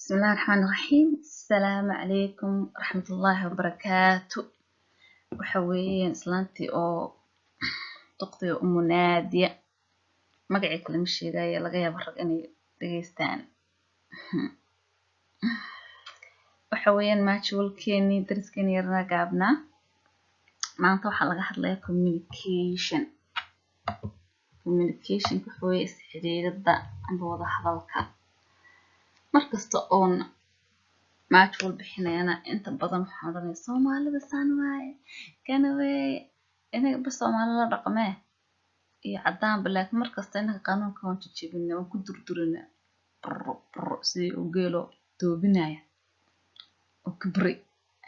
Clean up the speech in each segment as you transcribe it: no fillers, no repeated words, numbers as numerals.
بسم الله الرحمن الرحيم. السلام عليكم ورحمة الله وبركاته. وحوين سلانتي أو تقضي أم نادية مقعي كل مشي جاية لقيا برق إني دقيستان وحوين ما تشول كيني درس كيني يرنا قابنا ما نطوح على قحط لها communication كحوي استحديد الضع عند وضح ذلك مركز تقون ما تقول بحنانا انت بدن حاضرين Soomaalida saan waaye kana way inaga bas Soomaalida dhaqamee iyo cadaan balaak markasta inaga qanuunka waan jijibina waan ku durdurina sidii u geelo doobinaya oo kibri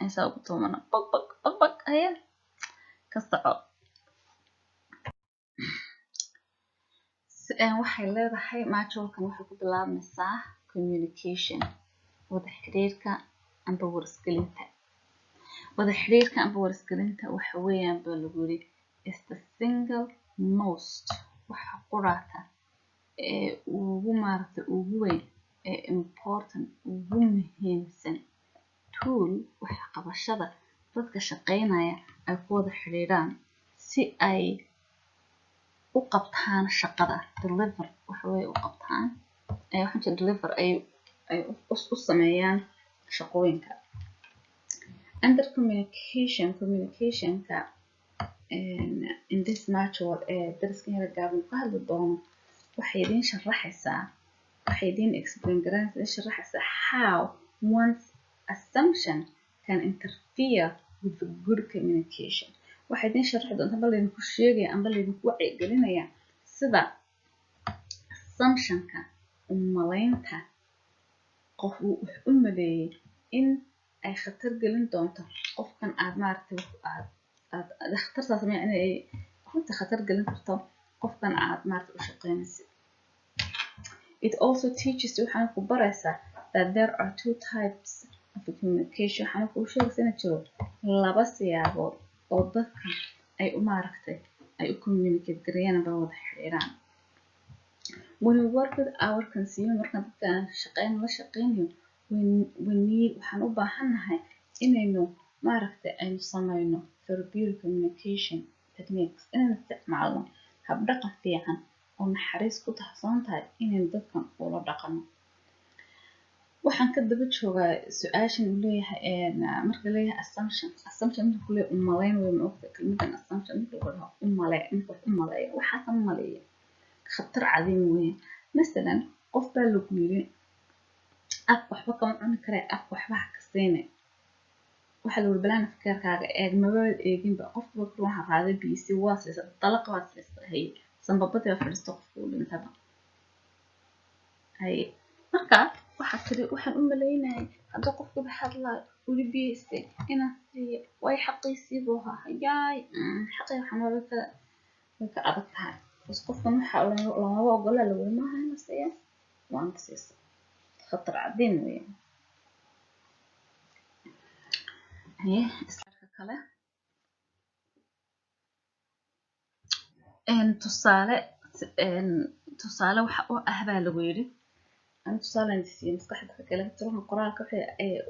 aysa ugu toomana baq aya ka soco waxay leedahay maajulkan waxay ku bilaabmaysaa communication wada xiriirka amba warskalinta waxa weeyaan baa lagu yiri is the single most waxa quraata ugu weyn important ugu muhiimsan tool waxa qabashada dadka shaqeynaya ay ku wada xiriiraan si ay u qabtaan shaqada deliver waxa way u qabtaan waxa deliver ay u sameeyaan shaqooyinka under communication ka in this module daraskan yar gaaban ka hadli doono waxay idin sharaxaysaa explain sharaxaysaa how one's assumption can interfere with the good communication waxay idin sharaxi doontaa bal idin ku sheegaya amba idin ku wacyigelinaya sida assumption-ka umaleynta qof uu u maleeyay in ay khatar gelin doonto qofkan aad maartay aad khatartaas ma inay runtii khatar gelin karto qofkan aad maartay u shaqeynaysid. It also teaches you waxaan ku baraysaa that there are two types of communication waxaan ku sheegaysaa in jiro laba siyaabood oo dadka ay u maartay ay u communicate gareeyaan ba wada xiriiraan. When we work with our consumer markaan dadka shaqeynayo we need waxaan u baahanahay inaynu maaragtay aynu samayno therapeutic communication techniques inaynu isticmaalno hab dhaqan fiican oo naxariis ku taxsan tahay inaynu dadkan ula dhaqano. waxaan ka daba joogaa su'aashan uu leeyahay marka leeyahay assumption marka leeyahay umaleyn way ma ogta kelmadan assumption marka umaleyn waxa maleeyo khatar cadiin weyn مثلا qof baa lagu yiri af waxba kama cuni kare af waxba ka siinay waxa lagu balaan fikirkaaga eeg mabad eegin ba qof baa ku waxa qaaday BC waasisa dalaq waasisa hay sanbabada fadhiisto qofku dhintaba hay marka waxa tiri waxaan u maleynahay hadda qofku ba hadlaa uli BC ina way xaqiisii buu hayaa xaqi waxaan wada ka adagtahay bas qofkan waxa lama ogola lagu ma hayno siyaas waan siyaas خطر عظيم وين هي اسلك كله تصالة waxa oo ah baa lagu yiri aan tusaale intii maskaxda ka kala tiro qoraalka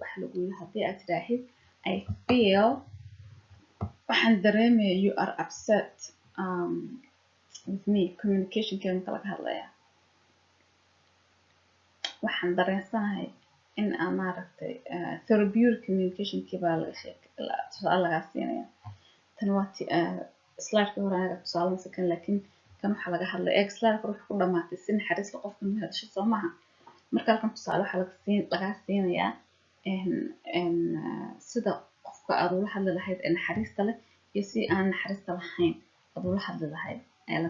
waxa lagu yiri hadii aad tiraahid I feel waxaan dareemay you are upset with me communication kan kala hadlaya waxaan dareensanahay in aan maaragtay therapeutic communication kiba la sheekay laga siinaya tan waati slide ka horaaga tusaale sakan laakiin kan waxa laga hadlay slide ruux ku dhamaatay si naxariis la qofka ma hadasho Soomaha marka kan tusaale waxa laga siinaya sida qofka aad ula hadli lahayd in naxariista leh iyo si aan naxariista lahayn aad ula hadli lahayd ayaa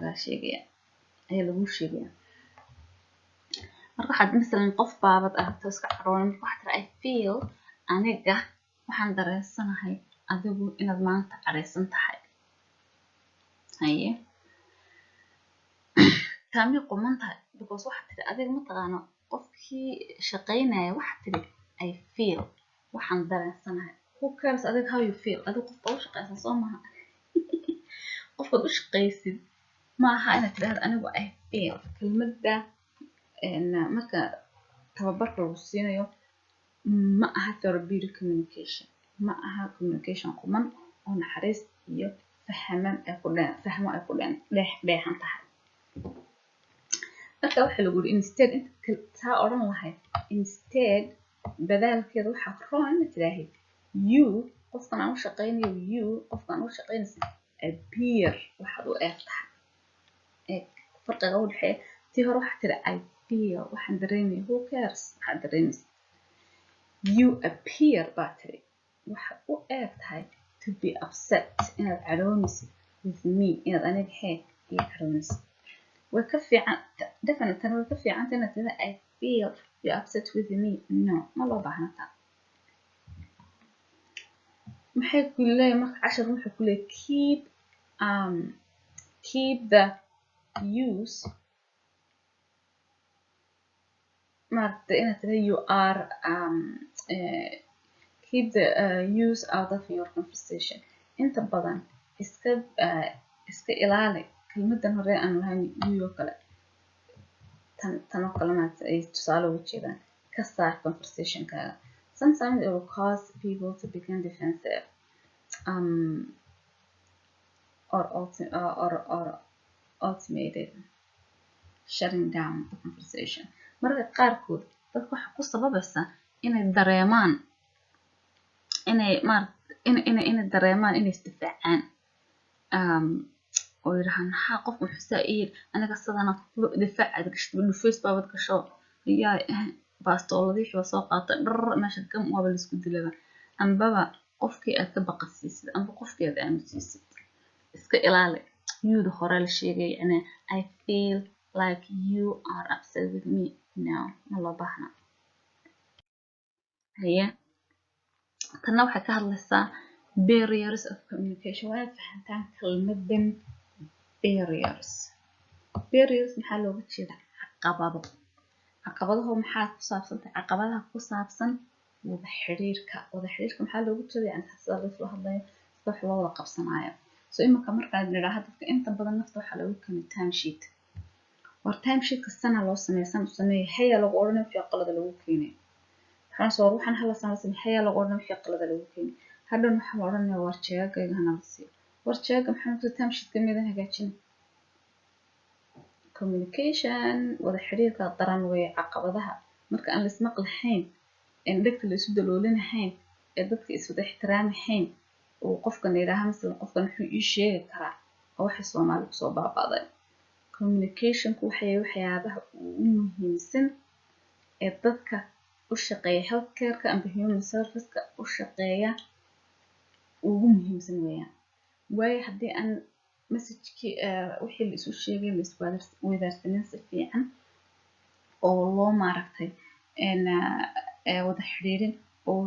lagu sheegaya marka had midalan qof baabad ah iska caroon waxa I feel aniga waxaan dareensanahay adigu inaad maanta careysan tahay haye taami qomantahay because waxa tiri adiga ma taqaano qofkii shaqeynaya waxa tiri I feel waxaan dareensanahay who cares adiga how you feel adiga qof oo shaqeysan Soomaha qofka u shaqeysid ma aha inaad tiraahdo anigu I feel kelmadda marka tababarka lagu siinayo ma aha therapeutic communication ma aha communication quman oo naxariis iyo fahmo ay ku dheexan tahay marka waxa lagu yiri instead inta taa oran lahayd instead badalkeeda waxa roon tiraahid you qofkan aan u shaqeynayo you qofkan u shaqeynaysa appear waxa uu eegtahay farqiga u dhaxeeya tii hore waxa tira I feel waxaan dareemayaa who cares waxa dareemaysaa you appear battery waxa u eegtahay to be upset inaad caroonayso with me inaad aniga heeg iyo caroonayso way ka fiican definitely way ka fiican inaad tira I feel you upset with me no ma loo baahna taa maxay ku leeyahay marka cashar wuxuu ku leeyahay keep the use marka inaad tira you are keep the use out of your conversation inta badan iska ilaali kelmadan hore aan lahayn you kale tan oo kale maad ay tusaale uga jeedaan ka saar conversation kaaga sometimes it will cause people to become defensive or automated shutting down the conversation marka qaarkood dadku waxa ku sababaysa inay dareemaan inay dareemaan inay isdifaacaan oo yiraahdaan maxaa qof wuxuu saa'id anaga sidana difaac gasho Facebook baad gasho yaa baastoolada wixii soo qaatay dhar meesha kam waa la isku dilaba anbaba qofkii aad ka baqasiisid amba qofkii aad aaminsiisid iska ilaali yuuda hore la sheegay yani I feel like you are upset with me no ma loo baahna haya kana waxay ka hadlaysaa barriers of communication waa fahantaan kelmadan barriers maxaa looga jeedaa caqabadaha maxaa ku saabsan caqabadaha ku saabsan wada xiriirka maxaa looga jeedaa yani sida la soo hadlayo wax loo wada qabsanayo so imika markaad niraahdo dadka inta badan nafta waxa lagu keenay time sheet war time sheet kastana loo sameeyo haya lagu oranayo fi qalada lagu keenay waxaan soo waxaan hala sameeyay haya lagu oranayo fi qalada lagu keenay hadhow waxaan oranayaa war jeegayga hana la siiyo war jeega maxaa ku time sheet kamida hagaajin communication wada xiriirka daran way caqabadaha marka aan la ismaq lahayn in dadka la isu daloolinahayn ee dadka isu ixtiraamahayn oo qofkan yiraahdo mesela qofkan wuxuu ii sheegi karaa oo waxa Soomaali ku soo baabaaday communication ku waxyaabaha ugu muhiimsan ee dadka u shaqeeya healthcare-ka and human service-ka u shaqeeya ugu muhiimsan weeyaan way hadii aan message-ki wixii la isu sheegay la isku wadaarsanin si fiican oo loo maaragtay wada xiriirin oo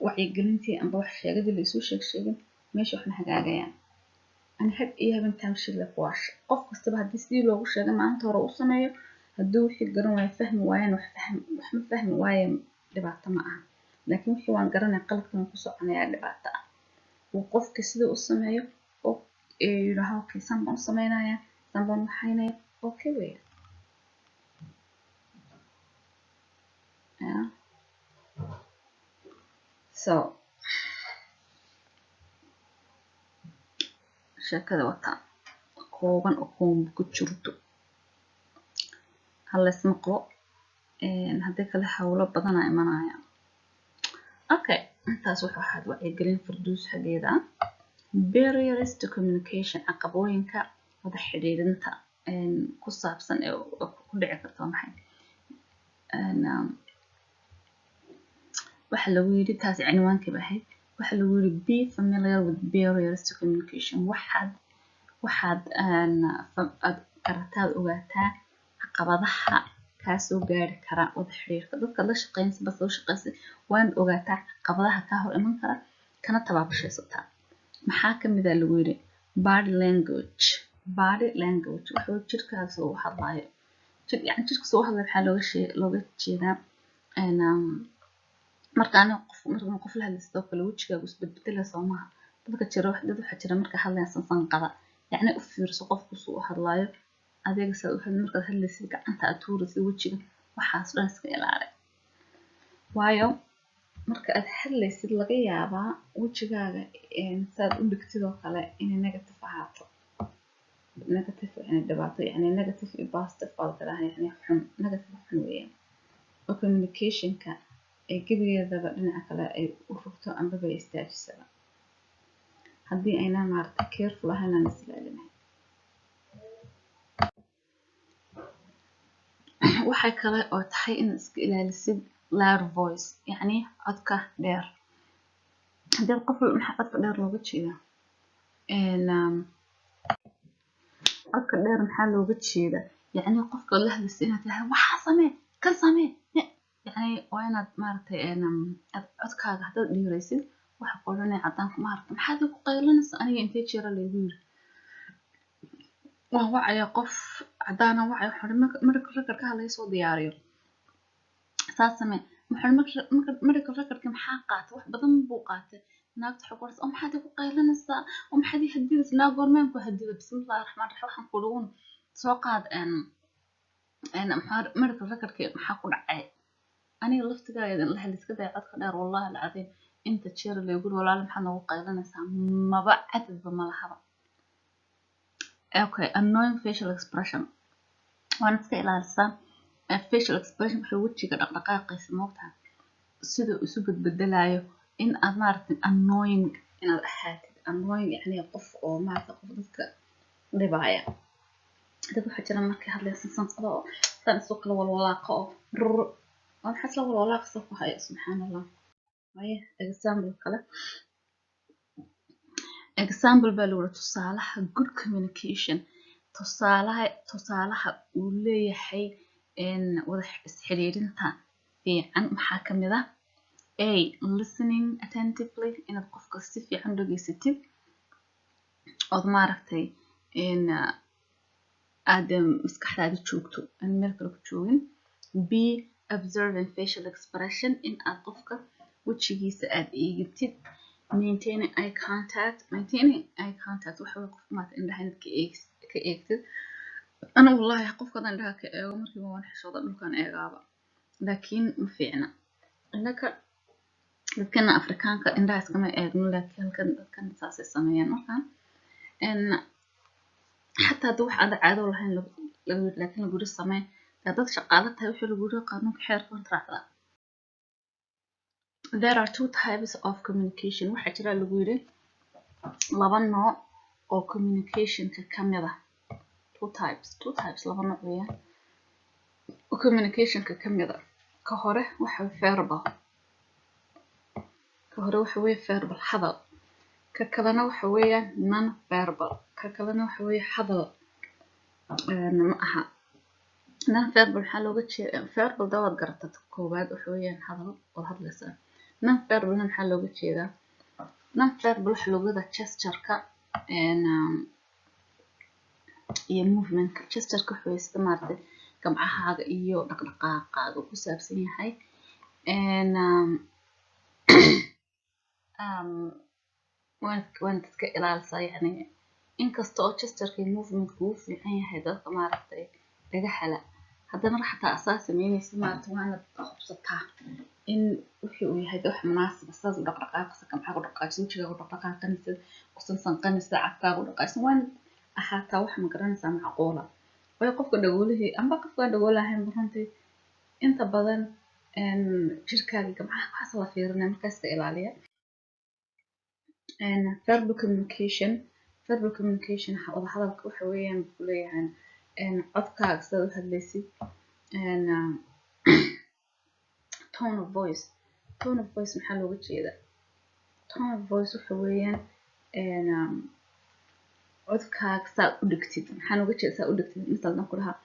wacyigelintii amba wax sheegada la isu sheegin meesha waxna hagaagayaan أنا هاد إيه بنتمشي لقواش قف كستبها ديسي لو وش هذا ما أنت رؤوس صنايع هدو وحي قرن يفهم وين وحنا فهم وين اللي بعت معها لكن وحي وان قرن يقلق من قصة أنا اللي بعتها وقف كسده الصنايع أو يراها كي سنبون صنايع سنبون حينا أوكي وين so sheekada wata kooban oo koombo ku jirto hal ismaqlo hadii kale hawlo badan ay imanaya okay intaas waxa ahayd wacyigelin farduus xageeda barriers to communication caqabooyinka wada xiriirinta ku saabsan ee ku dhici karto maxay waxa lagu yiri taas cinwaankii bahay waxa lagu yiri be familiar with barriers to communication waxaad qarataad ogaataa caqabadaha ka soo gaari kara wada xiriirka dadka la shaqeynaysa bas oo shaqeynaysa waan ogaataa caqabadaha ka hor iman kara kana tabaabashaysataa maxaa kamid ah lagu yiri body language waxa jirkaas oo hadlayo yani jirka soo hadlay waxa looga jeedaa markaan qof la hadlaysto kale wajigaagu isbedbedela Soomaha dadka jira waxa jira marka hadlayaan sanqada yani u fiirso qofku soo hadlayo adeeg saad u hadlay marka hadlaysid gacanta aad tuuraysid wajiga waxaas dhan iska ilaali waayo marka aad hadlaysid laga yaabaa wejigaaga saad u dhigtid oo kale inay negative ahaato negative yani dhibaato yani negative iyo positive baa la kala yani xun negative xun weeyaan oo communicationka ay gebigeedaba dhinaca kale ay u rogto ambaba istaajisaba haddii aynaan maaragtay careful ahayn aan is ilaalinahay waxay kale oo tahay in iska ilaalisid loud voice yani codka dheer haddii qof maxaa codka dheer looga jeedaa codka dheer maxaa looga jeedaa yani qofka la hadlaysa inaad tahay waxaa samee kan samee يعني وأنا مارتي أنا أذكر هذا ديريسي وحقولني عدانك مارت محد يقولون أنا أنتي تشير اللي يقول وهو عيا قف عدانا وعي حرمك مرك ركر كهلا يسوى دياريو ساسمي محرمك مرك ركر كم حاقات واحد بدن بوقات ناقد حقورس أم حد يقولون أم حد يهديد ناقور ما ينكو هديد بسم الله الرحمن الرحيم وحنقولون سوقات أنا مرك ركر كم حاقول عي أنا لفتك يا الله اللي سكت يا عاد خدار والله العظيم أنت تشير اللي يقول ولا لم حنا وقيلنا سام ما بعد بما لحظة. أوكي annoying facial expression وأنا تسأل على السام facial expression بحوجي كده دقائق يسموها سيد أسلوب بدلايو إن أمارت annoying إن الأحاد annoying يعني قف أو ما تقف ذلك رباية ده حتى لما كهذا الإنسان صلاة تنسق له والولاقة أنا حاسة والله قصة هاي سبحان الله هاي example كله example بالورة تصالح good communication تصالح وليه حي إن وضح حريرينها في عن محاكمة ذا A listening attentively إن القف قصي في عنده جيستي أو ما عرفتي إن آدم مسكحة هذا تشوكتو إن ملك تشوين B observing facial expression in القفك وجهيس أد إيجتيد maintaining eye contact وحوي قف ما تندهن كإيجتيد أنا والله قف كذا عندها كأيغ مركي ما نحشوط إنه كان إيغابا لكن مفيعنا إنك لكن أفريقيا كإندها سكما إيغن لكن كان ساسي السمايان وكان إن حتى دوح عادة والحين لكن لقول السماء dad shaqaalada waxa lagu yiri qaanunka xeerka kontraacda there are two types of communication waxa jira lagu yiri laba nooc oo communication ka kamid ah two types laba nooc weeyaan oo communication ka kamid ah ka hore waxa verbal hadal ka kalena waxa weeyaan non verbal ka kalena waxa weeye hadal ma aha non-verbal حلوة verbal دوت قرأت كوباد وحويا حضر وهذا لسه non-verbal حلوة كذا non-verbal حلوة ذا gesture كا إن movement gesture كحوي استمرت كم حاجة إيو دقائق وكسب سنين هاي إن وين تتكلم على يعني إن كستو gesture كي movement كوف يعني هذا كم عرفت لقى حلا هذا مرة حتى أساس مين سمعت وأنا بقصتها إن وحي هذا وح مناسب أساس دقائق كم حاجة دقائق سوتشي دقائق كنسة وصنصن كنسة عفكار ودقائق وين أحاطة وح مقرنة معقولة ويقف قد أقوله أم بقف قد أقوله هم برهنتي أنت بدن إن شركة كم حصل في رنا مكسر إلى إن verbal communication هذا وحويا بقوله يعني إن أذكر سوى هالليسي إن tone of voice محل وجه ذا tone of voice وحويا إن أذكر سوى أدكتيد محل وجه سوى أدكتيد مثل نقولها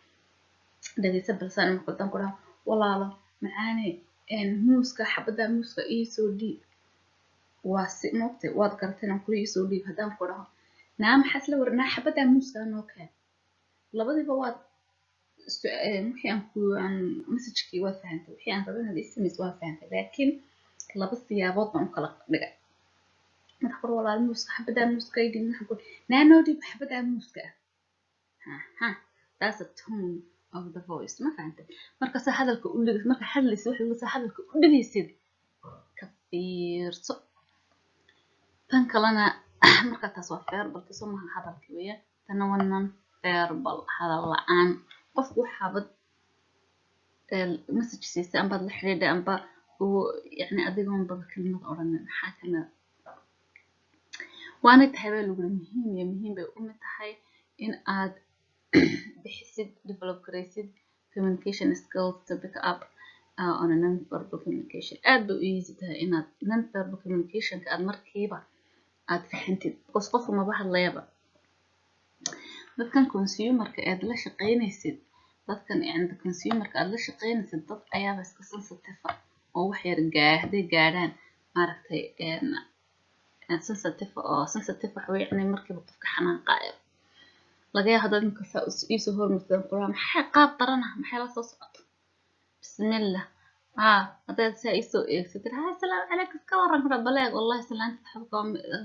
ده يسبب لسان مقدم نقولها والله معاني إن موسكا حبدا موسكا إيسو دي واسي موقتي وأذكرتنا كل إيسو دي هذا نقولها نعم حسلا ورنا حبدا موسكا نوكا labadii baad wixii aan ku message-kii waa fahantay wixii aan rabay inaan SMS waa fahantay laakiin laba siyaabood baan kala dhigay mid hore walaal muuska xabada muuska idin waxa ku naano dib xabada muuska that's a tone of the voice ما فهمت marka sa hadalka u dhigis marka hadlaysid waxa sa hadalka u dhigaysid ka fiirso tan kalena marka taas waa verbal soo ma hadalka weeye tan waa non verbal hadal la'aan qofku xabad message siisa amba la xiriirida amba يعني adigoon baba kelmad oran maxaa kana waana tahay lagu muhiim bay u mid tahay in aad bixisid develop garaysid communication skills to pick up on a non-verbal communication aad bay u easy tahay inaad non-verbal communication ka aad markiiba aad fahantid qof ma bahadlayaba dadkan consumer-ka aad la shaqeynaysid dadkan yani consumer-ka aad la shaqeynaysid dad ayaaba iska sensitive oo wax yar gaadhaan maaragtay sensitive wax weeye yani markiiba qofka xanaaqayo laga yaabo dad marka isu hormarsan quraan maxay qaab darana maxay la soo socoto bismillah hadaad saa isu eegsatid assalaamu calaykum ka waran kara baleeg wallahi salaanta xabka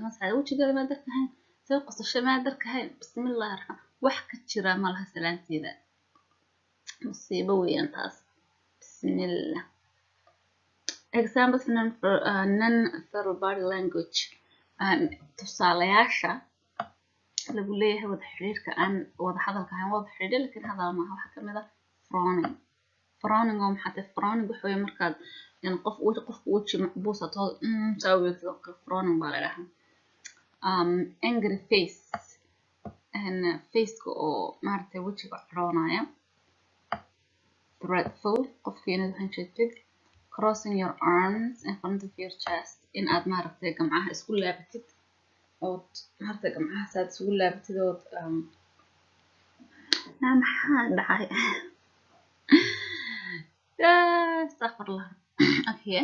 mas'ala wajigeeda ma darkahayn soo qosasho ma darkahayn bismillah wax ka jira ma laha salaanteeda musiibo weeyaan taas bismillah examples for non-verbal body language tusaalayaasha lagu leeyahay wada xiriirka aan wada hadalka ahayn wada xiriir laakiin hadal ma waxa kamid ah frowning oo maxay frowning waxa weeye markaad in qof weji macbuus ato sawirka frowning baa la dhahaa angry face and face oo maartay wejiga caroonaya dreadful qofkii inaad hanjatid crossing your arms in front of your chest in aad maartay gamcaha isku laabatid oo maartay gamcaha saad isku laabatid oo maxaa dhacay astaghfirullah okay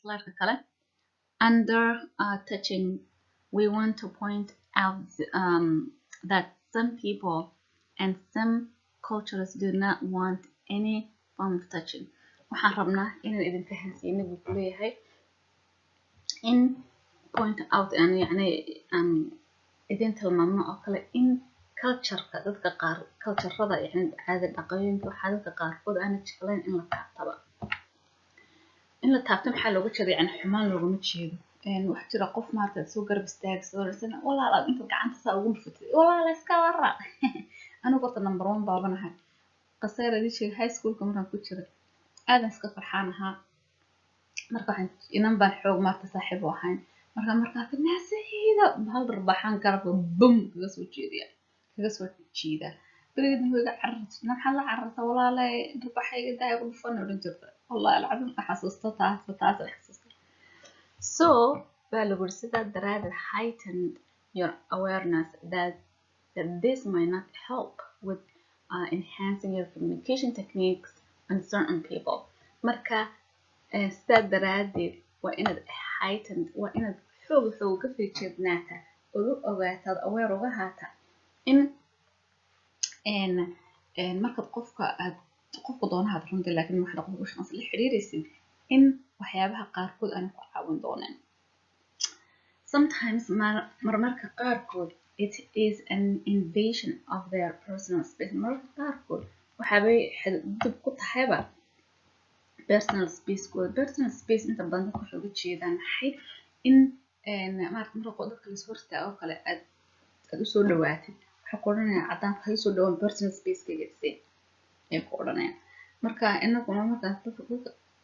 slide kale under touching we want to point out that some people and some cultures do not want any form of touching waxaan rabnaa inaan idin fahansiino buu ku leeyahay in point out yani idin tilmaamno oo kale in culture-ka dadka qaar culture-rada yani caada dhaqanka waxa dadka qaarkood aan jeclayn in la taabtaba in la taabto maxaa looga jeedaa yani xumaan looguma jeedo wax jira qof maarta soo garab istaagso walaal aad inta gacanta saa ugu dhufatay walaal iska warra anigu horta number 1 baabanahay qasaaradii sheeg high school-ka markaan ku jiray aadan iska farxaan ahaa marka waxaan inan baan xoog maarta saaxiib u ahayn marka ka naasayda hal darbaxan garab bum kaga soo jeeda bariid wiiga carrasna maxaa la carrasa walaalay darbaxayga daay ugu dhufan oran jirta wallahi alcadam ka xasuusto taas xasuusto so valuable sidaa daraadad heightened your awareness that this might not help with enhancing your communication techniques on certain people marka sidaa daraaded waa inaad heightened waa inaad xoog ka feejignaata oo ogaataad aware uga haata in marka qofka doonaad runtii laakiin waxa qofku shaqo la xiriiraysid in waxyaabaha qaarkood aan ku caawin doonaan sometimes marmarka qaarkood it is an invasion of their personal space marmarka qaarkood waxaabay xadgudub ku tahayba personal space inta badan ku xoog jeedaan maxay in maarta marka dadka la soo hortaago kale aad u soo dhawaatid waxa qoranaya cadaan ka soo dhawaan personal space ka geysay ee ku oranaya marka inagu marka dadka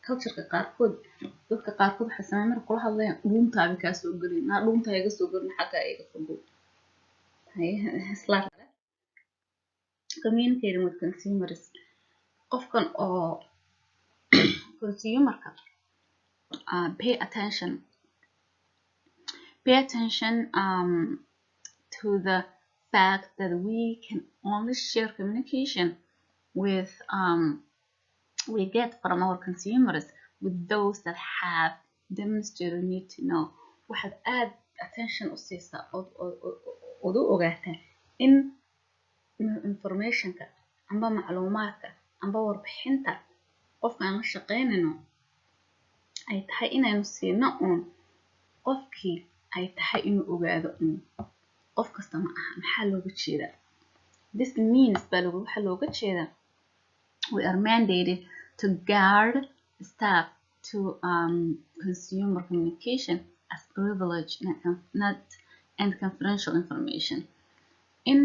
culture-ka qaarkood dadka qaarkood waxa sameeyay marka kula hadlayaan dhuuntaada ka soo galin dhuuntaaga soo galin xaqa ay ka fogo slide communicating with consumers qofkan oo consumer-ka pay attention to the fact that we can only share communication with we get from our consumers with those that have demonstrated need to know waxaad aad attention u siisaa oo u ogaataa in informationka amba macluumaadka amba warbixinta qofka aan la shaqeynayno ay tahay inaynu siino qofkii ay tahay inuu ogaado qof kasta ma aha maxaa looga jeedaa this means waxa looga jeedaa we are mandated to guard staff to consumer communication as privilege not and confidential information. In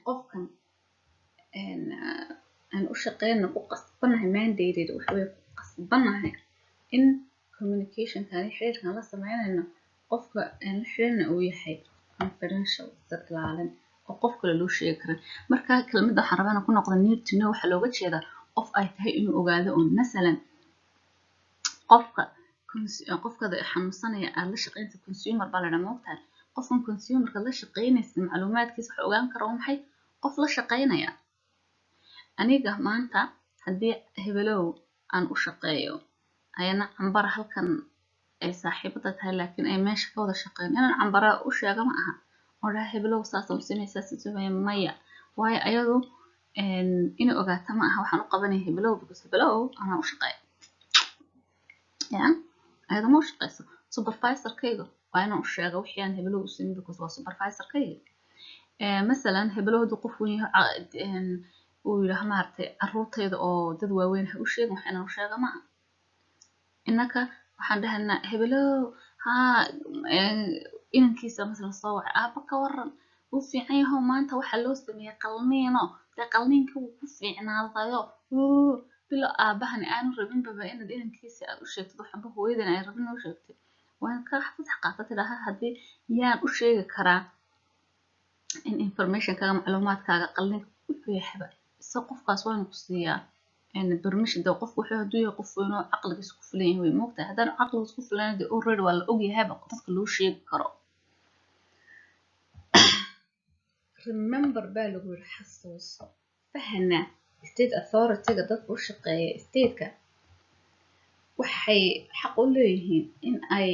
qofkan aan u shaqeyno ku qasbanahay mandated waxa way ku qasbanahay in communication-kan xiriirkan la sameynayno qofka aan la xiriirna uu yahay confidential isticmaalan oo qof kale loo sheegi karin marka kelmadda waxaan rabaa inaan ku noqdo need to know waxa looga jeedaa qof ay tahay inuu ogaado oo masalan qofka xanuunsanaya aad la shaqeynaysa consumer baa la dhahaa moogtahay qofkan consumerka la shaqeynaysa macluumaadkiisa waxa ogaan kara maxay qof la shaqeynaya aniga maanta haddii hebelow aan u shaqeeyo ayana cambara halkan ay saaxiibada tahay laakiin ay meesha ka wada shaqeyn inaan cambara u sheega ma aha oo dhaha hebelow saas u samaysaa sidoo maya waayo ayadu in ogaata ma aha waxaan u qabanay hebelow because hebelow anaa u shaqeeyo ayada ma u shaqeyso supervisorkayga waa inaan u sheega wixii aan hebelow u sameyn because waa supervisorkayga masalan hebelow hadduu qof weyn yahay uu yidhaah maaragtay carruurtayda oo dad waaweyn ha u sheegin wax inaan u sheega ma aha innaka waxaan dhahaynaa hebelow haa inankiisa masalan soo wacay aabba ka waran wuu fiican yahow maanta waxaa loo sameeyey qalniino dee qalniinka wuu ku fiicnaadayo bilo aabbahani aanu rabinbaba inaad inankiisa aad u sheegtid waxba hooyadan ay rabin u sheegtid waan ka fasax qaata tidhaha haddii yaan u sheegi karaa in informationkaaga macluumaadkaaga qalniinka wuxuu yahayba isa qofkaas waa inuu ku siiyaa permission dee qofku wuxuu hadduu yahay qof weyn oo caqligiisa ku filan yahay way moogtahay haddaan caqligiisa ku filan dee already waa la ogyahayba dadka loo sheegi karo remember baa lagu yidhi xasuuso fahana state authority-ga dadka u shaqeeya stateka waxay xaq u leeyihiin in ay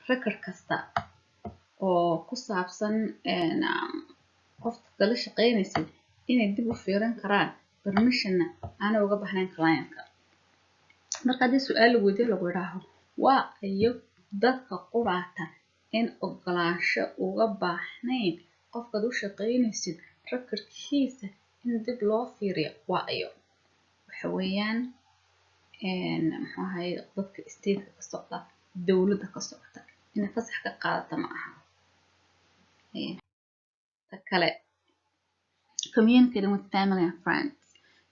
record kasta oo ku saabsan qofka kala shaqeynaysa inay dib u fiirin karaan permissionna aanay uga baxnayn client-ka marka haddii su-aal lagu weydiiyo lagu yidhaaho waa ayo dadka quraata in ogolaansho uga baahnayn qofkaad u shaqeynaysid recordkiisa in dib loo fiiriyo waa ayo waxa weeyaan muxuu ahaye dadka stateka ka socda dowladda ka socota inay fasax ka qaadata ma aha kale communicating with family and friends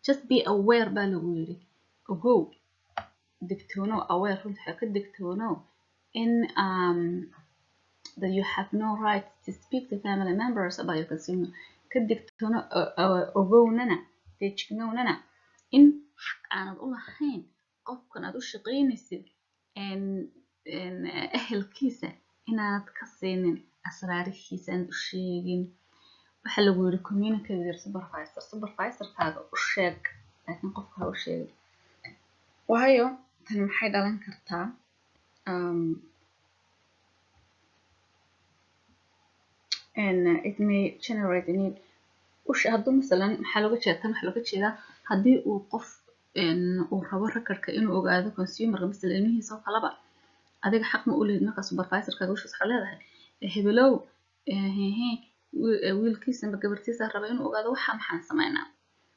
just be aware baa lagu yidhi ogow digtoonow aware runta waxaa ka digtoonow in that you have no right to speak to family members about your consumer ka digtoono ogownana deejignownana in aanad u lahayn qofkan aad u shaqeynaysid ehelkiisa inaanad ka siinin asraarihiisa aanad u sheegin waxaa lagu yidhi communicate with supervisorkaaga u sheeg laakiin qofka ha u sheegin waayo tan maxay dhalan kartaa and it may generate a need hadduu masalan maxaa looga jeeda tan waxaa looga jeedaa haddii uu qof uu rabo recordka inuu ogaado consumerka masalan ilmihiisa oo kalaba adiga xaq ma u lehed markaa supervisorkaaga wishaas waxaa leedahay hebelow wiilkiisa ama gabartiisa raba inuu ogaado waxa maxaan sameynaa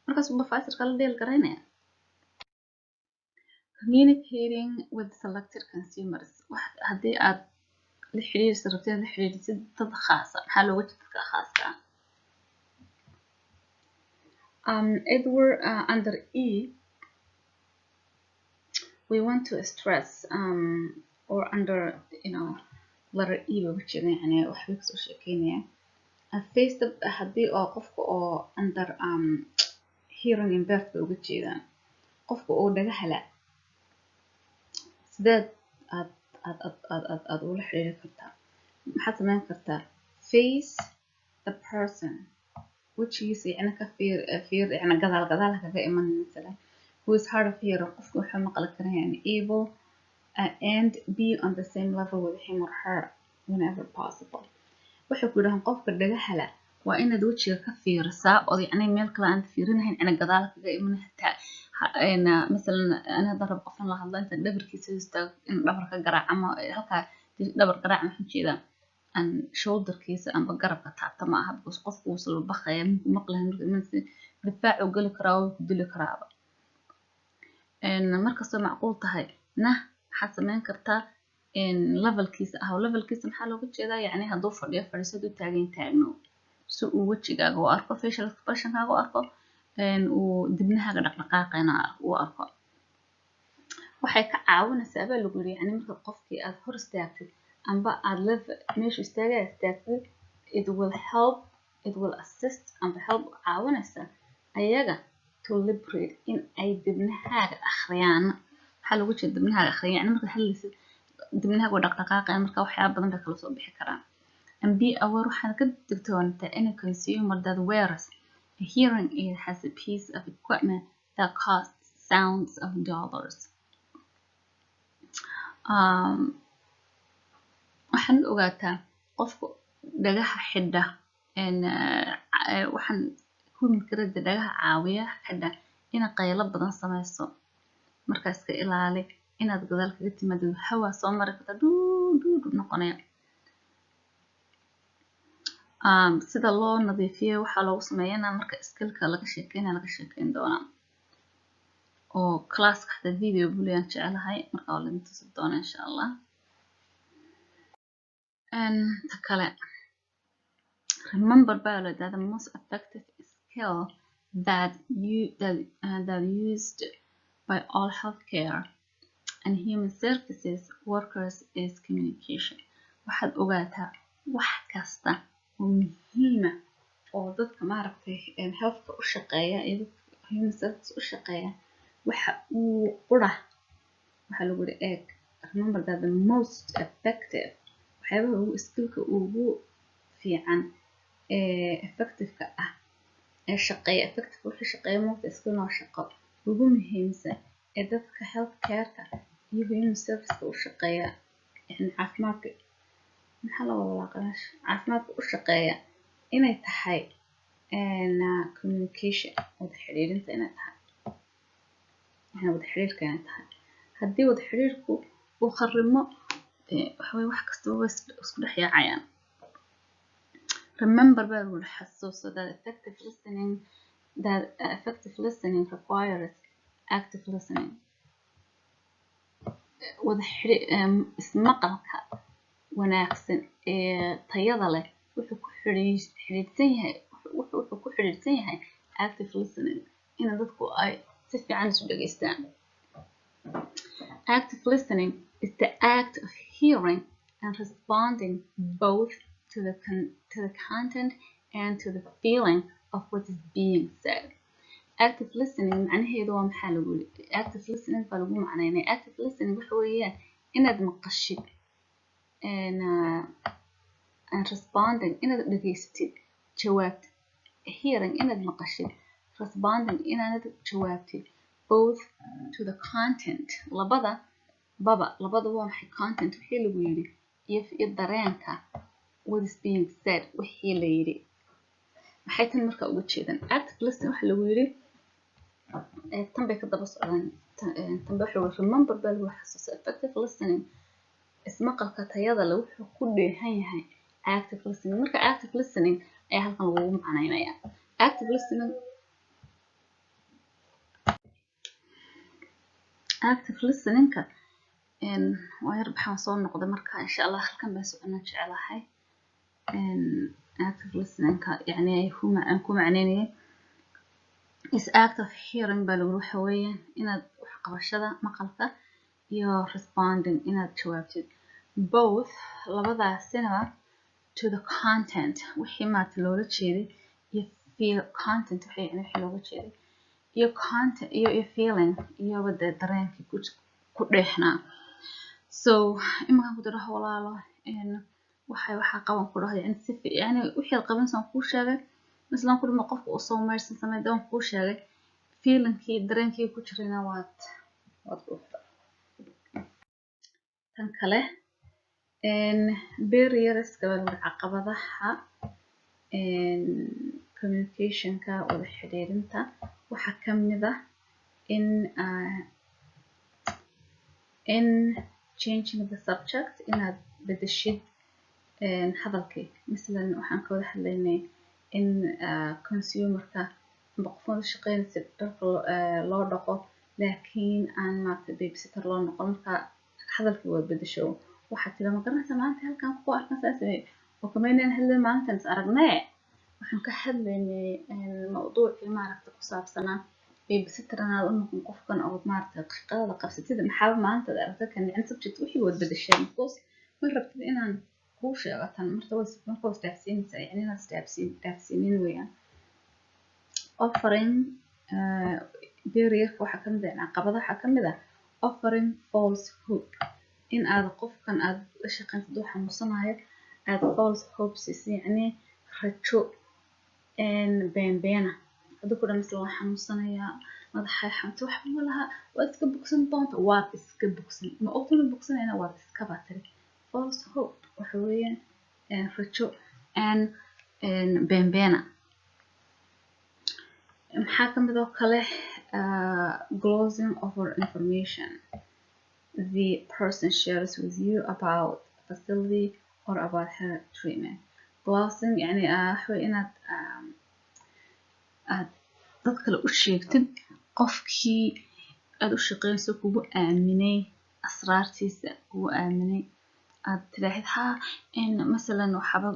markaa supervisorka la deel garaynaya communicating with selected consumers haddii aad la xiriirisa rabtid la xiriirisid dad khaasa maxaa looga jeeda dadka khaaska Edward under E we want to stress or under letter E baa jeeda yani waxbay kasoo sheekeynaya Facebook haddii oo qofka oo under hearing impaired bay uga jeedaan qofka oo dhagahala sideed aad ula xiriiri kartaa maxaad sameyn kartaa face the person wejigiisa yani ka fiir yani gadaal kaga iman masalan who is hard of hearing qofka wuxuu maqli karaa yani able and be on the same level with him or her whenever possible waxay ku yidhahaan qofka dhagahala waa inaad wejiga ka fiirisaa oo yani meel kale aan fiirinahayn yani gadaal kaga iman hataa masalan ana hadda rabo qofan la hadla inta dhabarkiisa istaago in dhabarka garaac ama halkaa dhabar garaac maxaa jeedaa shoulderkiisa amba garabka taabta ma aha because qofku wuu salbaqaya maqlahay marka difaac u geli karaa oo ku dili karaaba markastoo macquul tahay nah waxaad samayn kartaa levelkiisa levelkiisa maxaa looga jeedaa yacni hadduu fadhiyo fadhiisad u taagan taagno si uu wejigaaga u arko facial expressionkaaga u arko uu dibnahaaga dhaqdhaqaaqayna u arko waxay ka caawinaysaa baa lagu yiri yacni marka qofkii aad hor istaagtid amba aad meeshu istaagtid it will assist amba help caawinaysaa ayaga to liberate in ay dibnahaaga akhriyaan waxaa lagu jeeda dibnahaaga akhriyaan yacni marka hadlaysid dibnahaaga waa dhaqdhaqaaqayaan marka waxyaaba badan bay kala soo bixi karaan and be aware waxaad ka digtoontaa any consumer that wears a hearing aid has a piece of equipment that costs thousands of dollars waxaan ogaataa qofku dhagaha xidha waxaan ku mikrada dhagaha caawiya xidha ina qaylo badan samayso markaas ka ilaali inaad gadaal kaga timaado hawa soo mari karta duu noqonaya sida loo nadiifiyo waxaa loogu sameeyaa marka skillka laga sheekeyn doonaa oo class ka video buliyan jecelahay marka waa la tusi doona insha Allah ta kale remember that the most effective skill that used by all healthcare and human services workers is communication waxaad ogaataa wax kasta oo muhiima oo dadka maaragtay healthka u shaqeeya iyo human services u shaqeeya waxa uu qura waxa lagu eeg remember that the most effective waxyaabaha ugu skillka ugu fiican effective-ka ah shaqeeya effective wixii shaqeeya moogta skill noo shaqo ugu muhiimsan dadka healthcare-ka iyo human services u shaqeeya caafimaadka maxaa la walaaqaa caafimaadka u shaqeeya inay tahay communication wada xiriirinta inay tahay wada xiriirka inay tahay haddii wada xiriirku uu kharimo wax kasta waa isku dhex yaacayaan remember baa lagu xasuuso that effective listening requires active listening wada ismaqalka wanaagsan tayada leh wuxuu ku xiriirsan yahay active listening in dadku ay si fiican isu dhageystaan active listening is the act of hearing and responding both to the content and to the feeling of what is being said active listening macnaheedu waa maxaa lagu yiri active listening baa lagu macnaynaa active listening waxa weeyaan inaad maqashid and responding inaad dhageystid jawaabtid hearing inaad maqashid responding inaad jawaabtid both to the content labada waa maxay content wixii lagu yiri iyo dareenka what is being said wixii la yiri maxay tan marka uga jeedan active listening waxa lagu yiri tan bay ka daba socdaan tan waxa lagu remember baa lagu xasuuso effective listening ismaqalka tayada leh wuxuu ku dheehan yahay active listening marka active listening ayaa halkan lagu macnaynaya active listening-ka waa yar baxaan soo noqday marka insha Allah halkan baan socona jecelahay active listening-ka yani aan ku macnaynayay is act of hearing baa lagu waxa weeyaan inaad wax qabashada maqalka iyo responding inaad jawaabtid both labadaasina to the content wixii maanta loola jeeday iyo feel content wixii looga jeeday iyo content iyo feeling iyo wada dareenkii ku dheexnaa so imanka ku daraha walaalo waxa qaban ku dhahay in si yani wixii qabansan ku sheegay مثلا كل ما قف أصلا مارس سماه دون كوشة feeling كي درين كي كوشرنا وات تنكله إن barriers كمان عقبة ضحى إن communication كا ولا حدير أنت وحكم ذا in changing the subject إن بدشيد إن حضركي مثلا وحنكود حليني in consumer ka بقفون الشقين سبتر لو دقو لكن أنا ما تبي بستر لو نقول مركا هذا الفوق بدشوا وحتى لما قررت معناتها هل كان قوة أساسي وكمان هل معناتها نسأرقناه waxaan ka hadlaynay mawduucii maaragta ku saabsanaa babysitter-na u noqon qofkan oo maaragta daqiiqada qabsatida maxaa maanta aragta kan in subject wixii wad bedeshay because ma rabtid inaan kuu sheego tan marka waa istaafsiinaysa yani inaad istaafsiinin weeyaan offering barrier waxaa ka mid ah caqabada waxaa ka mid ah offering false hope in aad qofkan aad la shaqaynsid uu xanuunsanayo aad false hopes yani rajo been هذا كله مثل حمصنا مضحى حمت وحب لها واسكب بوكسن طنط وات اسكب بوكسن ما أوتن البوكسن أنا وات اسكباتري false hope وحويا فتشو بين محاكم ذوق له glozing over information the person shares with you about facility or about her treatment glozing يعني حوي إنك aad dad kale u sheegtid qofkii aad u shaqeynayso kugu aaminay asraartiisa kugu aaminay aad tiraahid masalan waxaba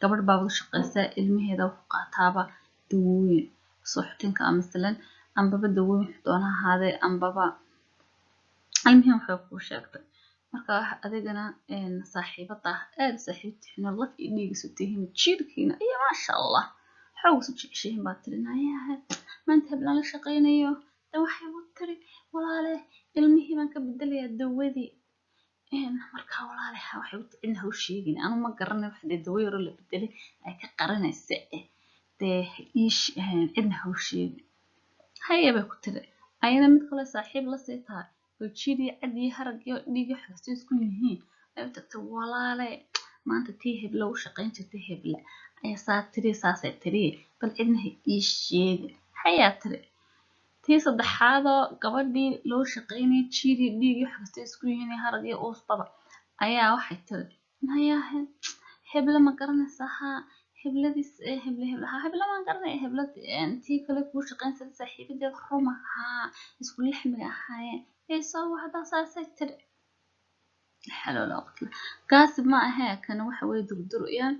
gabadh baa u shaqeysaa ilmaheeda wuxuu qaataaba dawooyin suuxdinka masalan ambaba dawooyin doona ahaadee ambaba almuhim waxay kuu sheegtay marka adigana saaxiibada aad saaxiibtihiin laf iyo dhiigis u tihiin jirkiina iyo maasha Allah حوس شيء باترنا ياها ما انت بلا شقينيو ده waxay u tiri walaale ilmihi man ka beddelay dawadii marka walaale waxay u cidna u sheegin anu ma garanay wax dawayo la beddelay ay ka qaranaysa iish cidna u sheegin hayaba ku tiri ayna mid kale saaxiib la seetaa oo jiri cadi harag iyo dhiig xasto isku yihiin ay tagtay walaale maanta tii hebla u shaqayn jirtay hebla ay saatiri saasay tiri bal cidna ii sheeg hayaa tiri tii saddexaado gabadhii loo shaqaynay jiri dhiig xasto isku yihiin harag iyo oostaba ayaa waxay tiri mayaa hebla ma garanaysaa hebladis hebla ma garanay heblad tii kale ku shaqaynaysa saaxiibadeed ruma isku lixmiga ahaayeen ay soo wada saasay tiri حلو الوقت قاسب ما هيك أنا واحد ويدور يعني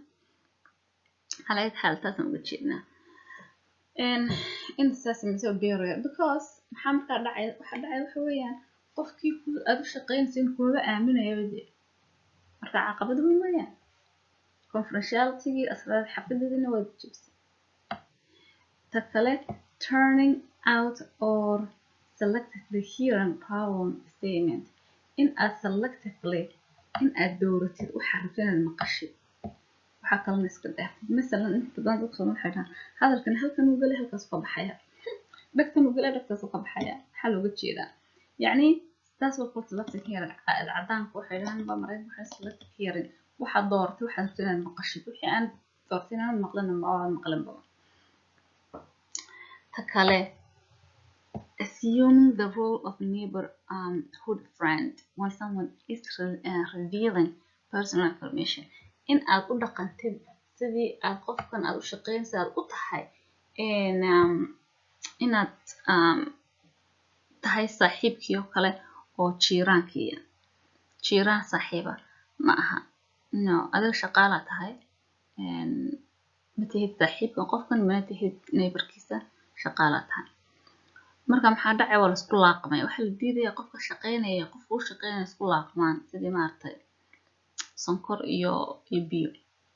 على أي حال تاسم بتشيلنا إن أساس مسوي بيريا because محمد قاعد دعي واحد دعي وحويان قف كيف أدو شقين سين كله آمنة يبدي مركع عقبة دون ويان confidentiality أسرار حفظ دينا وجبس تكلت turning out or selectively hearing problem statement in aad selectively in aad dooratid u xarfin maqashid waxa kale iska daa midalan inta badan dadku soo xidhan hadalkan halkan uu galay halkaas ka baxaya dhagtan uu galay dhagtaas ka baxaya xal uga jeeda yani taas oo qofka la xiran cadaan ku xidhan ba maray waxa selective hearing waxa doortay waxa rabtaan maqashid wixii aan doortin aan maqlan ba ta kale assuming the role of neighborhood friend when someone is revealing personal information in aad u dhaqantid sidii aad qofkan aad u shaqeynaysa aad u tahay inaad tahay saaxiibkii oo kale oo jiiraan saaxiiba ma aha no adiga shaqaala tahay ma tihid saaxiibka qofkan ma tihid neighborkiisa shaqaala tahay marka maxaa dhacay wala isku laaqmay waxa la diiday qofka shaqeynaya qofka uu shaqeynaya isku laaqmaan sidii maartay sonkor iyo biyo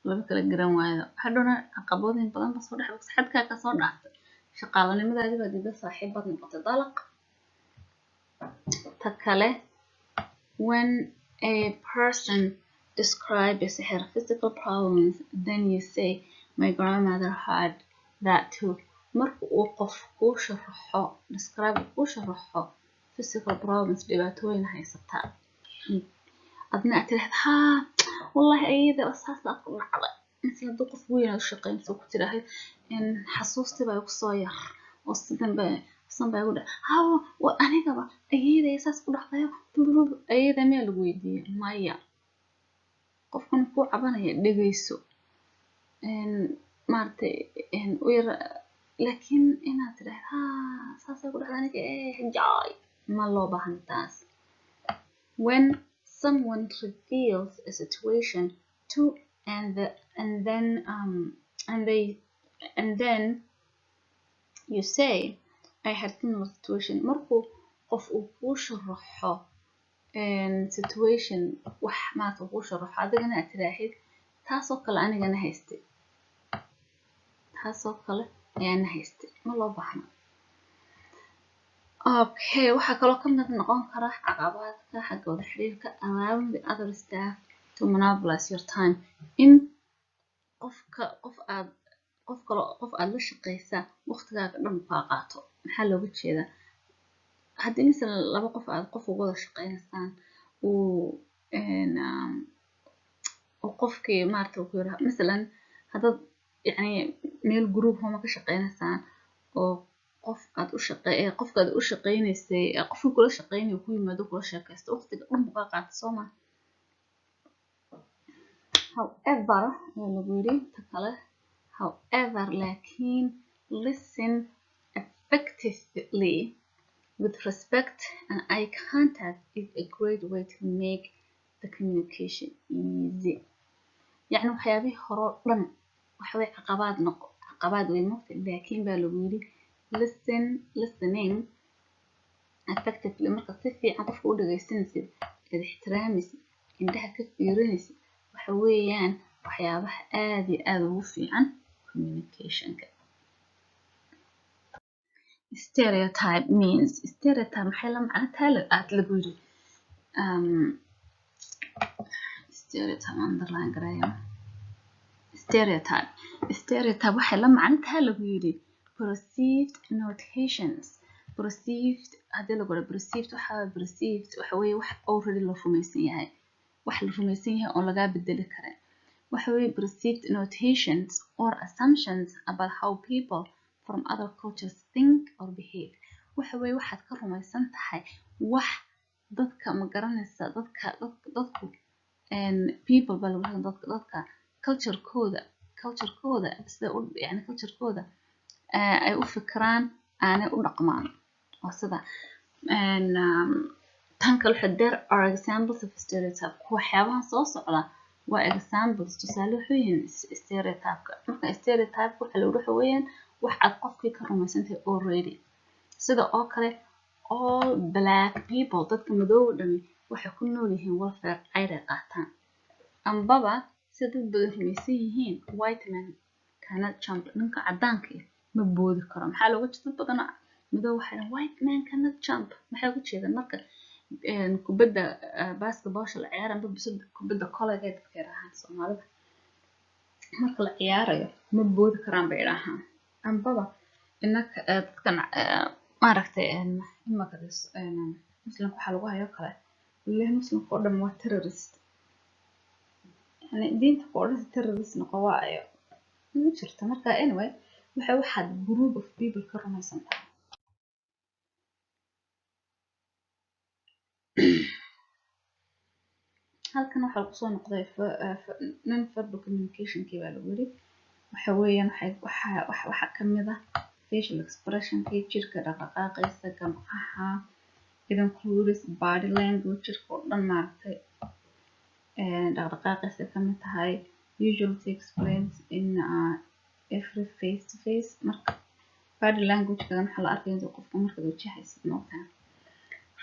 laba kala garan waayo hadhoona caqabadooyin badan ba soo dhaxay xadka ka soo dhaxay shaqaalanimadaadi baa dida saaxiibad noqotay dalaq ta kale when a person describes her physical problems then you say my grandmother had that too marka uu qof ku sharaxo describe ku sharaxo physical problems dhibaatooyin haysata adna tiraahdo wallahi ayada asaas la ku dhacday inta dad qof weyn oo shaqeynayso ku tiraahdo in xasuustii baa ku soo yar oo sidan baa ugu dhacay aniga ba ayada asaas ku dhacday ayada meel lagu weydiiyay maya qofkan ku cabanaya dhageyso maartay u yar لكن أنا ترى ساسا يقول عنك جاي ما لو بهنتاس. When someone reveals a situation to and then you say I had similar situation markuu qof uu kuu sharaxo situation wax maanta kuu sharaxo adigana aad tiraahid taasoo kale anigana haystay taasoo kale ayaana haystay ma loo baahna. Okay, waxaa kaloo ka mid noqon kara caqabadka xagga wada xiriirka allowing the other staff to monopolize your time in qof aad la shaqaysaa waqtigaaga dhan kaa qaato. maxaa looga jeedaa haddii misal laba qof aad qof ugu wada shaqaynaysaan uu qofkii maarta ku yiraahdo misalan haddaad yacni meel group homa ka shaqaynaysaan oo qofka aad u shaqaynaysay qofkii kula shaqaynaya ku yimaado kula sheekaysto waqtiga dhan buu kaa qaata soo ma. However lagu yiri ta kale however laakiin listen effectively with respect and eye contact is a great way to make the communication easy. يعني waxyaabihii hore oo dhan waxbay caqabad way noqotay laakiin baa lagu yiri listening effectively marka si fiican qofka u dhageysanaysid aad ixtiraamaysid indhaha ka fiirinaysid waxa weeyaan waxyaabaha aad iyo aad ugu fiican communicationka. Stereotype means stereotype maxay la macno tahay aad lagu yiri stereotype underline gareeyo stereotype waxay la macno tahay lagu yiri perceived notations perceived hadii lagu yiri perceived waxa weeye wax already la rumaysan yahay wax la rumaysan yahay oo laga bedeli karin waxa weeye perceived notations or assumptions about how people from other cultures think or behave. waxa weeye waxaad ka rumaysan tahay wax dadka ma garanaysa dadku people bal dadka culture-kooda sida yani culture-kooda ay u fikraan aanay u dhaqmaan oo sida tan kale there are examples of stereotype waxyaabaha soo socda waa examples tusaale wuxuu yahay stereotype marka stereotype waxa lagu weeyaan wax aad qofkii ka rumaysantahay already sida oo kale all black people dadka madow dhan waxay ku nool yihiin welfare ay qaataan ambaba sida dad badan rumaysan yihiin white man cannot jump ninka cadaanka ma boodi karo maxaa looga jeedaa badan madow waxay white man cannot jump maxay uga jeedaan marka kubadda basketball la ciyaaran dad kubadda college ay dadka yiraahdaan Soomaalida marka la ciyaarayo ma boodi karaan bay yiraahdaan ambaba inaka dadkan maaragtay imakadis muslimka waxa lagu hayo kale ilaahay muslimka oo dhan waa terrorist يعني diinta qoolada terrorist noqowayo ma jirto marka anyway waxaad group of people ka rumaysan tahay halkan waxa ku soo noqday non-verbal communication kii baa lagu yiri waxa weeyaan waxa kamid ah facial expression kii jirka dhaqdhaqaaqiisa gacmaha it includes body language jirka oo dhan maartay dhaqdhaqaaqiisa kamid tahay usually takes place in every face to face marka body language kadan waxa la arkayaa qofka marka uu wajahaysid noqdaa.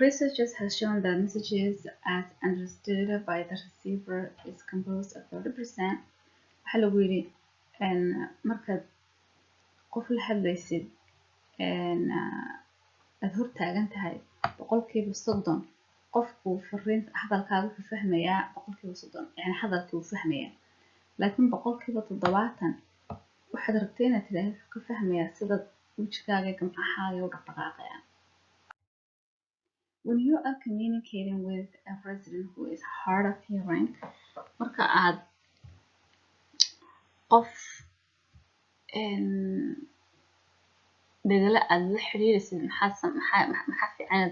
Researchers have shown that messages as understood by the receiver is composed of 30%. waxa lagu yiri marka qof la hadlaysid aad hor taagan tahay boqolkiiba 30 qofku fariinta hadalkaaga wuxuu fahmayaa boqolkiiba 30 yani hadalkii uu fahmayaa laakiin boqolkiiba 70 waxaad rabtay inaad tiraahdo ka fahmayaa sida wajigaaga gacmahaaga u dhaqdhaqaaqayaan. When you are communicating with a person who is hard of hearing marka aad qof degala aad la xiriiraysid maxaa fiican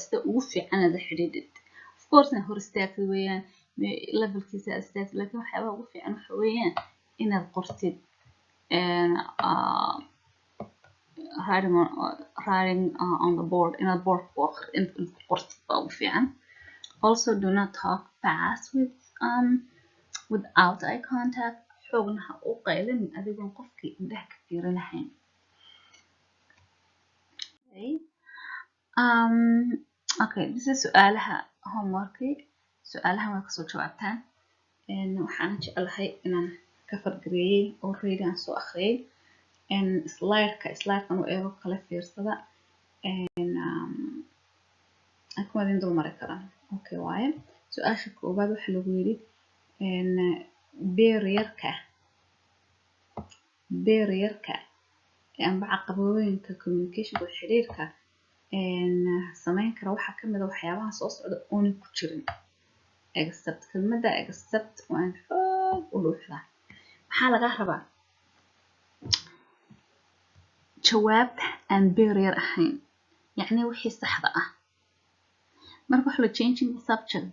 sida ugu fiican aad la xiriirid of course hor istaagtid weeyaan levelkiisa istaagtid laakiin waxyaabaha ugu fiican waxa weeyaan inaad qortid writing on the board in a board in also do not talk fast without eye contact xoogna ha u qaylin adigoon qofkii indhaha ka fiirinahayn. Okay, this is su'aalaha homeworkii su'aalahan way kasoo jawaabtaan waxaan jeclahay inaan ka fargareeyay oo ready aan soo akhriyay slide-kan u eego kala fiirsada akmadin dul mari karaan. Okay waaye su'aasha koowaad waxa lagu yiri barrier-ka amba caqabadooyinka communication xiriirka samayn kara waxa kamid ah waxyaabaha soo socda oo ku jirin except kelmadda except waan xoog u dhuuxdaa maxaa laga rabaa jawaab aan barrier ahayn yacni wixii saxda ah marka waxa la changing the subject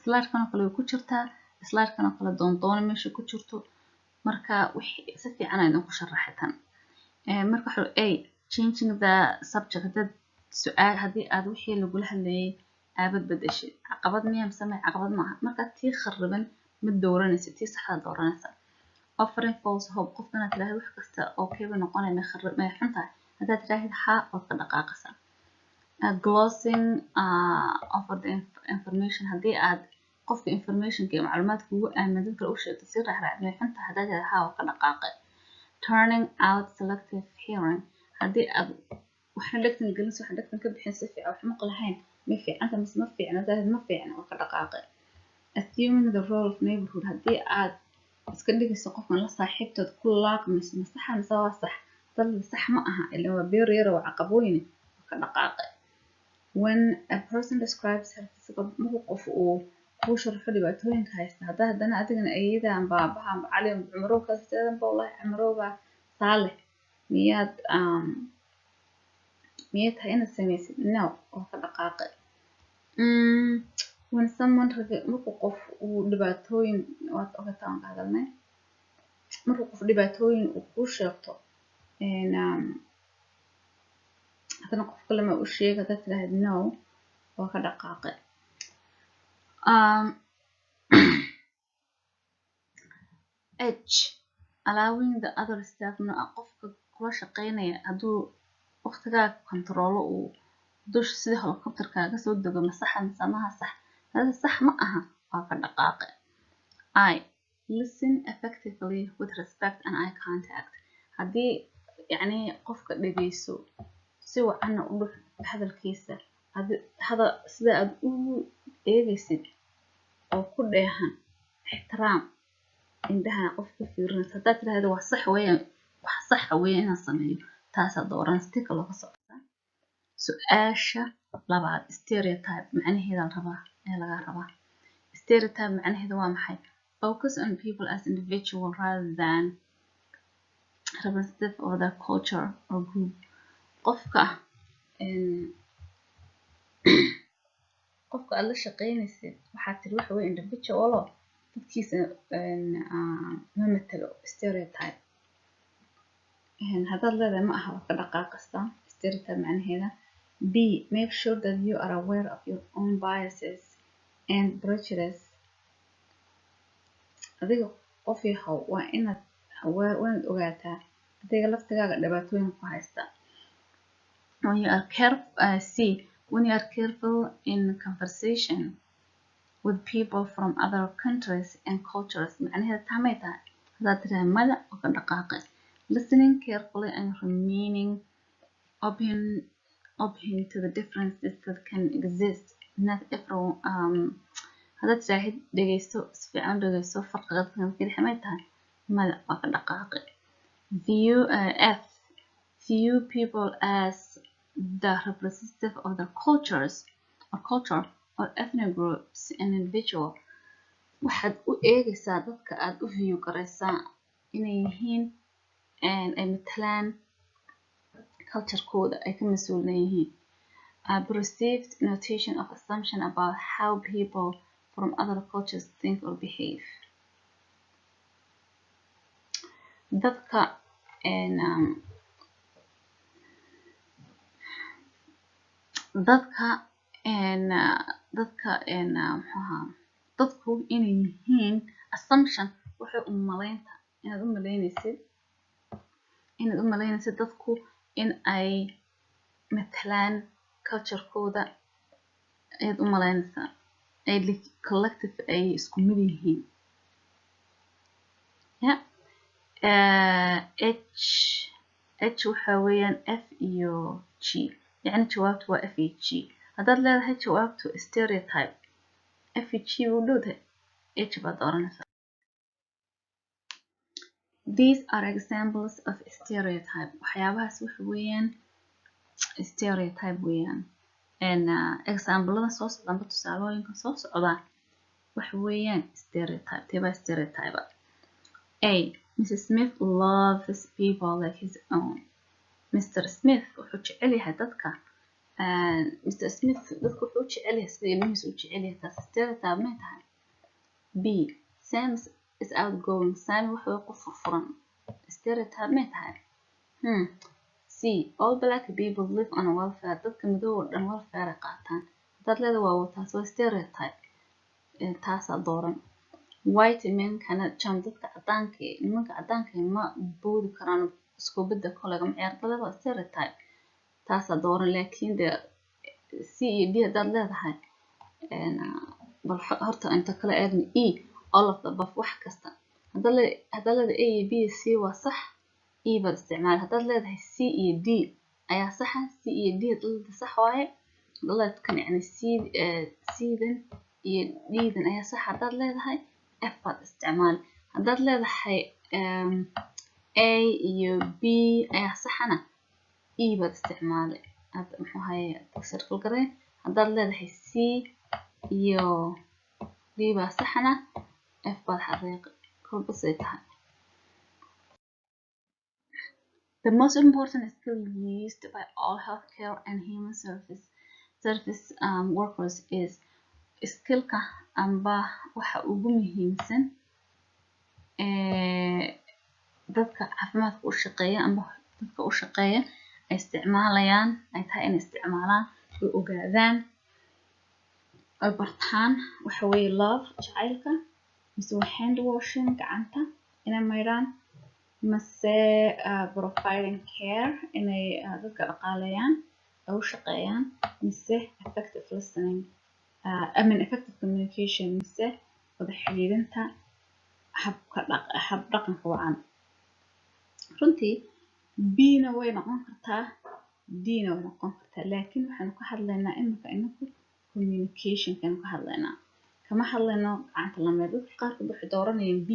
slide-kan kale ku jirtaa slide-kan kale doon meesha ku jirto marka wixii si fiican ayaan ku sharaxay marka waxa ay changing the subject dad su'aal hadii aad wixii lagu hadlayay aabad bedeshay caqabad miyam samay caqabad maaha marka tii khariban mid dooranaysa tii saxda dooranaysa offering false hope qofkana tiraahdo wax kasta oo keeba noqonay ma kharib ma xunta hadaa tiraahdo ha oo ka dhaqaaqaysa glossing over the information hadii aad qofka information ka macluumaadka ugu aaminsan kara u sheegto si raaxraad ma xunta hadaa tiraahdo ha oo ka dhaqaaqay turning out selective hearing hadii aad waxaan dhagtan gelinayso waxaan dhagtan ka bixin si fiican wax maqlahayn ma fiicanta mise ma fiicna daahid ma fiicna oo ka dhaqaaqay assuming the role of neighborhood hadii aad iska dhigayso qofkan la saaxiibtood ku laaqmayso ma sax mise waa sax dad sax ma aha ilaa waa barrier oo caqabooyin ka dhaqaaqay when a person describes her physical qof uu ku sharxo dhibaatooyinka haysta haddana adigana ayada aan baabaha cali cumro ka sidan bawlah cumroga saaleh miyaad tahay inaad samaysid no oo ka dhaqaaqay when someone markuu qof uu dhibaatooyin waad ogataan ka hadalnay markuu qof dhibaatooyin uu ku sheegto hadana qof kale ma u sheeg hadaa tiraahdo no oo ka dhaqaaqay H allowing the other staff na qofka kula shaqeynaya haduu waqtigaa control uu dush sida helicopter-kaaga soo dego masaxan samaha sax hada sax ma aha oo ka dhaqaaqay I listen effectively with respect and eye contact hadii yani qofka dhageyso si wacan u dhux hadalkiisa hada sida aad u eegaysid oo ku dheehan ixtiraam indhaha qofka fiirinaysa hadaa tiraahdo waa sax weeyaan wax sax weeyaan inaan sameeyo taas dooran stick loo ka socda su'aasha labaad stereotype macnaheeda laga rabaa stereotype macnaheedu waa maxay focus on people as individual rather than representative of their culture or group qofka aad la shaqeynaysid waxaa tiri waxa weeye individual oo dadkiisa ma matalo stereotype hadaad leedahay ma aha ka dhaqaaqaysa stereotype macnaheeda B make sure that you are aware of your own biases and prejudice adiga qof yahow waa inaad ogaataa adiga laftigaaga dhibaatooyin ku haysta when you are careful in conversation with people from other countries and cultures macnaheeda taamay tahay hadaad tiraahdo mada oo ka dhaqaaqay listening carefully and remaining open to the differences that can exist not everyone hadaad tiraahid dhageysto si fiican dhageysto farqiga kan xamay tahay mada oo ka dhaqaaqay view people as the representative of their culture or ethnic groups and individual waxaad u eegaysaa dadka aad u view garaysaa inay yihiin ay matalaan culture-kooda ay ka mas'uulin yihiin perceived notation of assumption about how people from other cultures think or behave dadka dadka dadku inay yihiin assumption waxay inaad u malaynaysid dadku in ay matalaan culture-kooda ayaad u malaynaysaa ay collective ay isku mid yihiin h waxa weeyaan f iyo g يعني jawaabtu waa f iyo g haddaad leedahay jawaabtu stereotype f iyo g u dhowdahay h baad oranaysaa these are examples of stereotype waxyaabahaas waxa weeyaan stereotype weeyaan examplada soo socda tusaalooyinka soo socda waxa weeyaan stereotype tebaa stereotype A Mrs. Smith loves people like his own Mr. Smith wuxuu jecel yahay dadka Mr. Smith dadku wuxuu jecel yahay sida ilmihiisa u jecel yahay taas stereotype ma tahay B Sam is outgoing Sam wuxuu qof furfuran stereotype ma tahay C all black people live on welfare dadka madow oo dhan welfare qaataan dad leeda waa taas waa stereotype taas dooran white men kana jam dadka cadaanka nimanka cadaanka ma boodi karaan isku bedda kollega ciyaartada waa stereotype taas dooran laakiin C iyo D dad leedahay bal horta inta kala eegni E all of the above wax kasta hadda leedahay A iyo B iyo C waa sax E baad isticmaal haddaad leedahay C iyo D ayaa saxa C iyo D dad sax waaye dad kan yani C-dan iyo D-dan ayaa sax haddaad leedahay F baad isticmaal haddaad leedahay A iyo B ayaa saxana E baad isticmaalay hadda muxuu ahaye circle garee haddaad leedahay C iyo D baa saxana F baad xariiqi kolbasay tahay The most important skill used by all healthcare and human service workers is skillka amba waxa ugu muhiimsan dadka caafimaadka u shaqeeya amba dadka u shaqeeya ay isticmaalayaan ay tahay in isticmaalaan oo ogaadaan ay bartaan waxa weeye love jacaylka mise hand washing gacanta inay maydhaan mise providing care inay dadka dhaqaaleeyaan ay u shaqeeyaan mise effective listening effective communication mise wada xiriirinta hab dhaqanka wacan runtii B-na way noqon kartaa D-na way noqon kartaa laakiin waxaanu ka hadlaynaa imika inaku communication-kanu ka hadlaynaa kama hadlayno gacanta lameed dadka qaarkood waxay dooranayaan B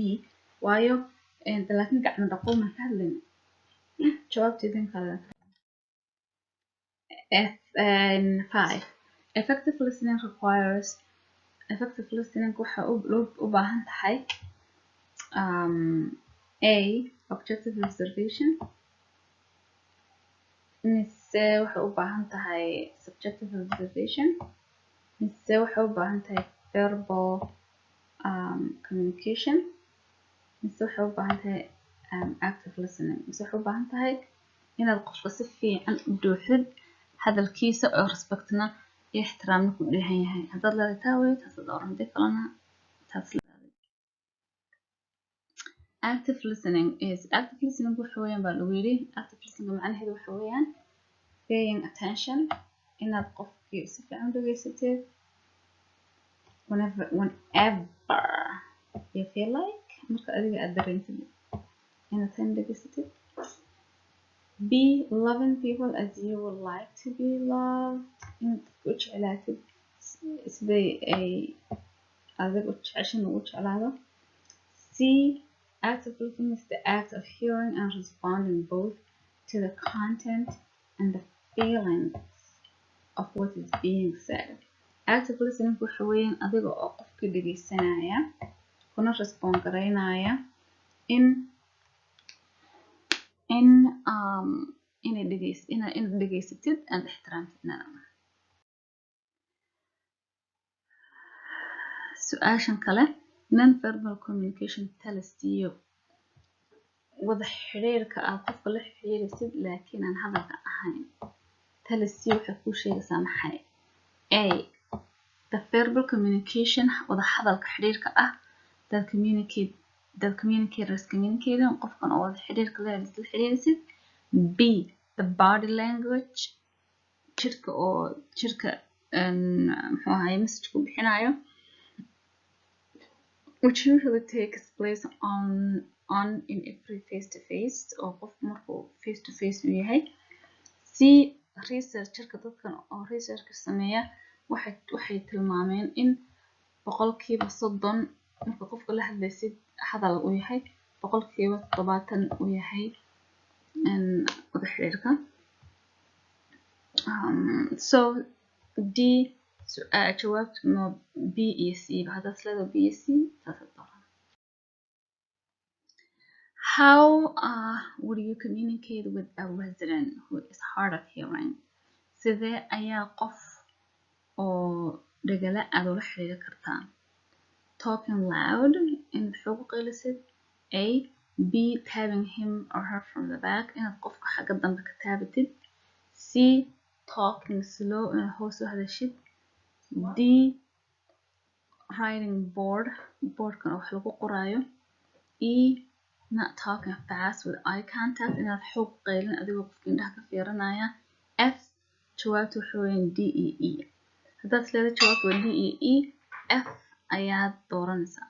waayo laakiin gacmo dhaqo ma ka hadlayno jawaabteedin kale F5 effective listening waxa u baahan tahay A objective observation mise waxa u baahan tahay subjective observation mise waxa u baahan tahay verbal communication mise waxa u baahan tahay active listening mise waxa u baahan tahay inaad qofka si fiican u dhuuxid hadalkiisa oo respectna iyo ixtiraamna ku dheehan yahay haddaad leedahay taa wey taas dooran hadii kalena taas active listening waxa weeyaan baa lagu yidhi active listening macnaheedu waxa weeyaan paying attention inaad qofkii si fiican dhegaysatid whenever you feel like marka adiga aad dareentid inaad tan dhegaysatid B loving people as you would like to be loved inaad u jeclaatid siday ay adiga u jeceshan ugu jeclaado C active listening is the act of hearing and responding both to the content and the feelings of what is being said. Active listening waxa weeyaan adiga oo qofka dhageysanaya kuna respond gareynaya in dhageysatid and ixtiraamtidna. Su'aashan kale non-verbal communication tells you wada xiriirka aad qofka la xiriiraysid laakiin aan hadalka ahayn tell us waxay ku sheegaysaa maxay A the verbal communication wada hadalka xiriirka ah that communicators communicating qofkan oo wada xiriirka la xiriiraysid B the body language jirka muxuu ahaay message ku bixinayo which usually takes place on in every face to face oo qof markuu face to face u yahay C researcherka dadkan oo researchka sameeya waxay tilmaameen in 30% marka qofka la hadlaysid hadal uu yahay 70% uu yahay wada xiriirka so D jawaabtu no B iyo C hada slide B iyo C How would you communicate with a resident who is hard of hearing? Sidee ayaa qof oo dhagala aad ula xiriiri kartaa? Talking loud inaad xoog qaylisid A B tapping him or her from the back inaad qofka xagga dambe ka taabatid C talking slow inaad hoos u hadashid D writing boardkan wax lagu qoraayo E not talking fast with eye contact inaad xoog qaylin adigoo qofka indhaha ka fiirinaya F jawaabtu wuxuu weyn D E E haddaad isleedahay jawaabtu waa D E E F ayaad dooranaysaa